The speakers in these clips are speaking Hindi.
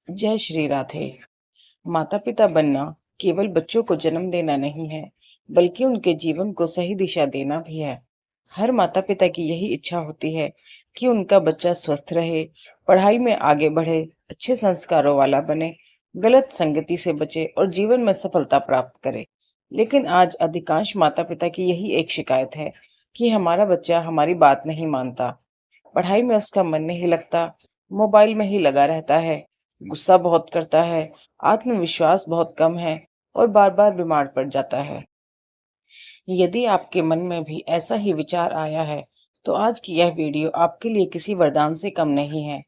जय श्री राधे। माता पिता बनना केवल बच्चों को जन्म देना नहीं है, बल्कि उनके जीवन को सही दिशा देना भी है। हर माता पिता की यही इच्छा होती है कि उनका बच्चा स्वस्थ रहे, पढ़ाई में आगे बढ़े, अच्छे संस्कारों वाला बने, गलत संगति से बचे और जीवन में सफलता प्राप्त करे। लेकिन आज अधिकांश माता पिता की यही एक शिकायत है कि हमारा बच्चा हमारी बात नहीं मानता, पढ़ाई में उसका मन नहीं लगता, मोबाइल में ही लगा रहता है, गुस्सा बहुत करता है, आत्मविश्वास बहुत कम है और बार बार बीमार पड़ जाता है। यदि आपके मन में भी ऐसा ही विचार आया है, तो आज की यह वीडियो आपके लिए किसी वरदान से कम नहीं है।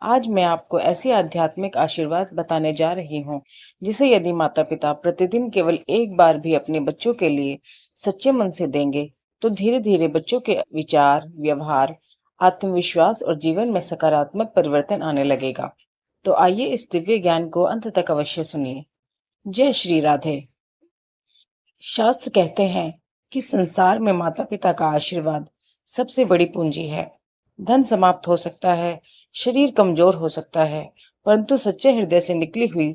आज मैं आपको ऐसे आध्यात्मिक आशीर्वाद बताने जा रही हूँ, जिसे यदि माता पिता प्रतिदिन केवल एक बार भी अपने बच्चों के लिए सच्चे मन से देंगे, तो धीरे धीरे बच्चों के विचार, व्यवहार, आत्मविश्वास और जीवन में सकारात्मक परिवर्तन आने लगेगा। तो आइए इस दिव्य ज्ञान को अंत तक अवश्य सुनिए। जय श्री राधे। शास्त्र कहते हैं कि संसार में माता पिता का आशीर्वाद सबसे बड़ी पूंजी है। धन समाप्त हो सकता है, शरीर कमजोर हो सकता है, परंतु सच्चे हृदय से निकली हुई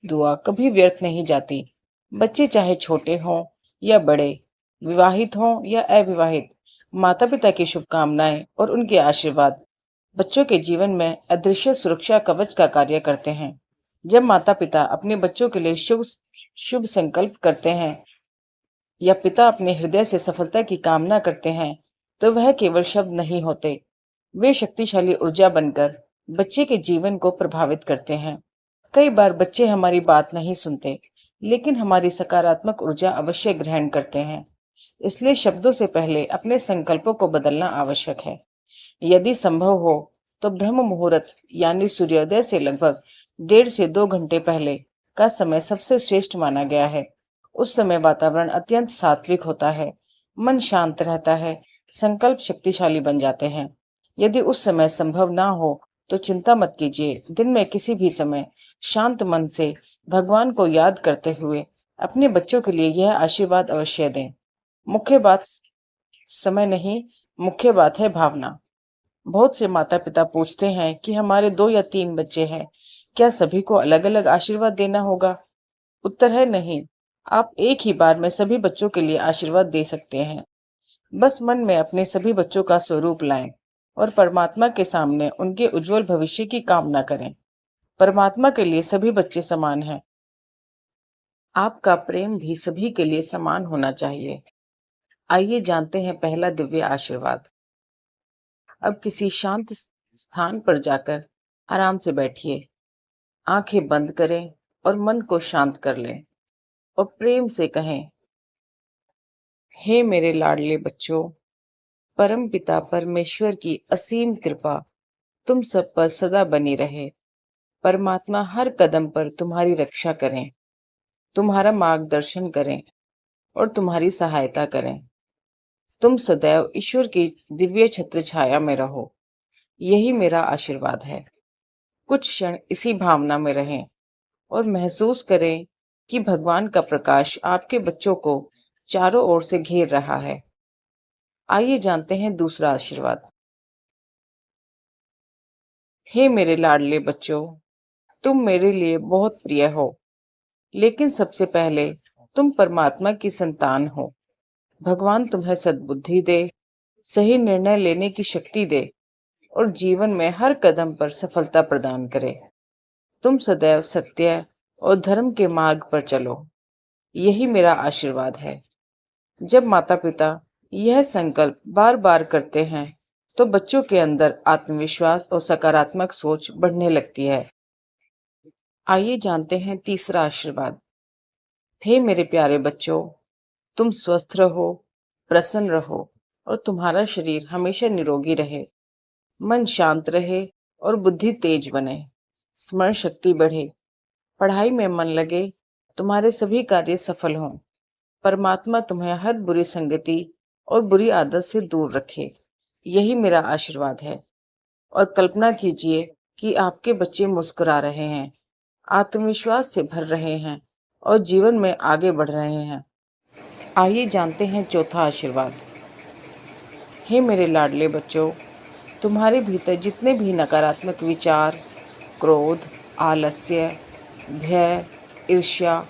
दुआ कभी व्यर्थ नहीं जाती। बच्चे चाहे छोटे हों या बड़े, विवाहित हों या अविवाहित, माता पिता की शुभकामनाएं और उनके आशीर्वाद बच्चों के जीवन में अदृश्य सुरक्षा कवच का कार्य करते हैं। जब माता पिता अपने बच्चों के लिए शुभ शुभ संकल्प करते हैं या पिता अपने हृदय से सफलता की कामना करते हैं, तो वह केवल शब्द नहीं होते, वे शक्तिशाली ऊर्जा बनकर बच्चे के जीवन को प्रभावित करते हैं। कई बार बच्चे हमारी बात नहीं सुनते, लेकिन हमारी सकारात्मक ऊर्जा अवश्य ग्रहण करते हैं। इसलिए शब्दों से पहले अपने संकल्पों को बदलना आवश्यक है। यदि संभव हो तो ब्रह्म मुहूर्त यानी सूर्योदय से लगभग 1.5 से 2 घंटे पहले का समय सबसे श्रेष्ठ माना गया है। उस समय वातावरण अत्यंत सात्विक होता है, मन शांत रहता है, संकल्प शक्तिशाली बन जाते हैं। यदि उस समय संभव ना हो तो चिंता मत कीजिए, दिन में किसी भी समय शांत मन से भगवान को याद करते हुए अपने बच्चों के लिए यह आशीर्वाद अवश्य दें। मुख्य बात समय नहीं, मुख्य बात है भावना। बहुत से माता पिता पूछते हैं कि हमारे 2 या 3 बच्चे हैं, क्या सभी को अलग अलग आशीर्वाद देना होगा? उत्तर है नहीं। आप एक ही बार में सभी बच्चों के लिए आशीर्वाद दे सकते हैं। बस मन में अपने सभी बच्चों का स्वरूप लाएं और परमात्मा के सामने उनके उज्जवल भविष्य की कामना करें। परमात्मा के लिए सभी बच्चे समान हैं। आपका प्रेम भी सभी के लिए समान होना चाहिए। आइए जानते हैं पहला दिव्य आशीर्वाद। अब किसी शांत स्थान पर जाकर आराम से बैठिए, आंखें बंद करें और मन को शांत कर लें और प्रेम से कहें, हे मेरे लाडले बच्चों, परम पिता परमेश्वर की असीम कृपा तुम सब पर सदा बनी रहे। परमात्मा हर कदम पर तुम्हारी रक्षा करें, तुम्हारा मार्गदर्शन करें और तुम्हारी सहायता करें। तुम सदैव ईश्वर की दिव्य छत्र छाया में रहो। यही मेरा आशीर्वाद है। कुछ क्षण इसी भावना में रहें और महसूस करें कि भगवान का प्रकाश आपके बच्चों को चारों ओर से घेर रहा है। आइए जानते हैं दूसरा आशीर्वाद। हे मेरे लाडले बच्चों, तुम मेरे लिए बहुत प्रिय हो, लेकिन सबसे पहले तुम परमात्मा की संतान हो। भगवान तुम्हें सद्बुद्धि दे, सही निर्णय लेने की शक्ति दे और जीवन में हर कदम पर सफलता प्रदान करे। तुम सदैव सत्य और धर्म के मार्ग पर चलो। यही मेरा आशीर्वाद है। जब माता पिता यह संकल्प बार बार करते हैं, तो बच्चों के अंदर आत्मविश्वास और सकारात्मक सोच बढ़ने लगती है। आइए जानते हैं तीसरा आशीर्वाद। हे मेरे प्यारे बच्चों, तुम स्वस्थ रहो, प्रसन्न रहो और तुम्हारा शरीर हमेशा निरोगी रहे। मन शांत रहे और बुद्धि तेज बने, स्मरण शक्ति बढ़े, पढ़ाई में मन लगे, तुम्हारे सभी कार्य सफल हों। परमात्मा तुम्हें हर बुरी संगति और बुरी आदत से दूर रखे। यही मेरा आशीर्वाद है। और कल्पना कीजिए कि आपके बच्चे मुस्कुरा रहे हैं, आत्मविश्वास से भर रहे हैं और जीवन में आगे बढ़ रहे हैं। आइए जानते हैं चौथा आशीर्वाद। हे मेरे लाडले बच्चों, तुम्हारे भीतर जितने भी नकारात्मक विचार, क्रोध, आलस्य, भय, ईर्ष्या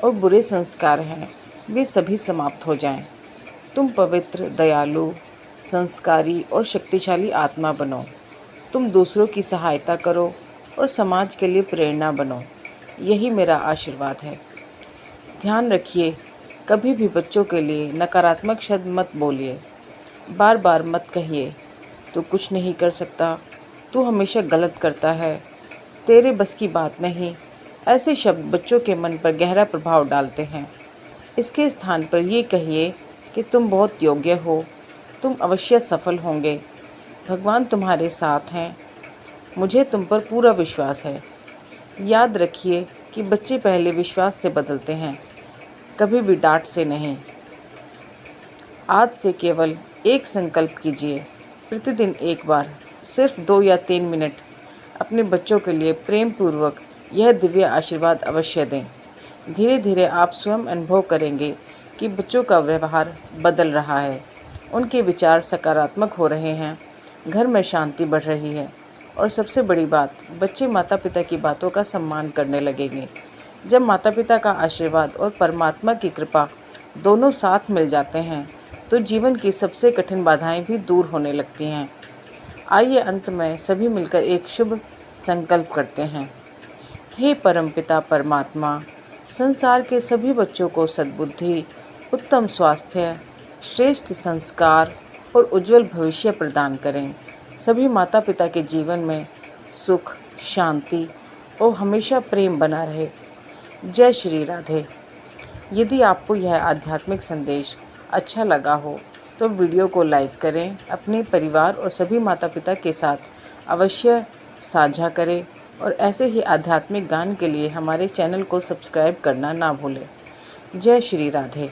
और बुरे संस्कार हैं, वे सभी समाप्त हो जाएं। तुम पवित्र, दयालु, संस्कारी और शक्तिशाली आत्मा बनो। तुम दूसरों की सहायता करो और समाज के लिए प्रेरणा बनो। यही मेरा आशीर्वाद है। ध्यान रखिए, कभी भी बच्चों के लिए नकारात्मक शब्द मत बोलिए। बार बार मत कहिए, तू कुछ नहीं कर सकता, तू हमेशा गलत करता है, तेरे बस की बात नहीं। ऐसे शब्द बच्चों के मन पर गहरा प्रभाव डालते हैं। इसके स्थान पर ये कहिए कि तुम बहुत योग्य हो, तुम अवश्य सफल होंगे, भगवान तुम्हारे साथ हैं, मुझे तुम पर पूरा विश्वास है। याद रखिए कि बच्चे पहले विश्वास से बदलते हैं, कभी भी डांट से नहीं। आज से केवल एक संकल्प कीजिए, प्रतिदिन एक बार, सिर्फ 2 या 3 मिनट अपने बच्चों के लिए प्रेम पूर्वक यह दिव्य आशीर्वाद अवश्य दें। धीरे धीरे आप स्वयं अनुभव करेंगे कि बच्चों का व्यवहार बदल रहा है, उनके विचार सकारात्मक हो रहे हैं, घर में शांति बढ़ रही है और सबसे बड़ी बात, बच्चे माता पिता की बातों का सम्मान करने लगेंगे। जब माता पिता का आशीर्वाद और परमात्मा की कृपा दोनों साथ मिल जाते हैं तो जीवन की सबसे कठिन बाधाएं भी दूर होने लगती हैं। आइए अंत में सभी मिलकर एक शुभ संकल्प करते हैं। हे परमपिता परमात्मा, संसार के सभी बच्चों को सद्बुद्धि, उत्तम स्वास्थ्य, श्रेष्ठ संस्कार और उज्जवल भविष्य प्रदान करें। सभी माता पिता के जीवन में सुख, शांति और हमेशा प्रेम बना रहे। जय श्री राधे। यदि आपको यह आध्यात्मिक संदेश अच्छा लगा हो तो वीडियो को लाइक करें, अपने परिवार और सभी माता पिता के साथ अवश्य साझा करें और ऐसे ही आध्यात्मिक ज्ञान के लिए हमारे चैनल को सब्सक्राइब करना ना भूलें। जय श्री राधे।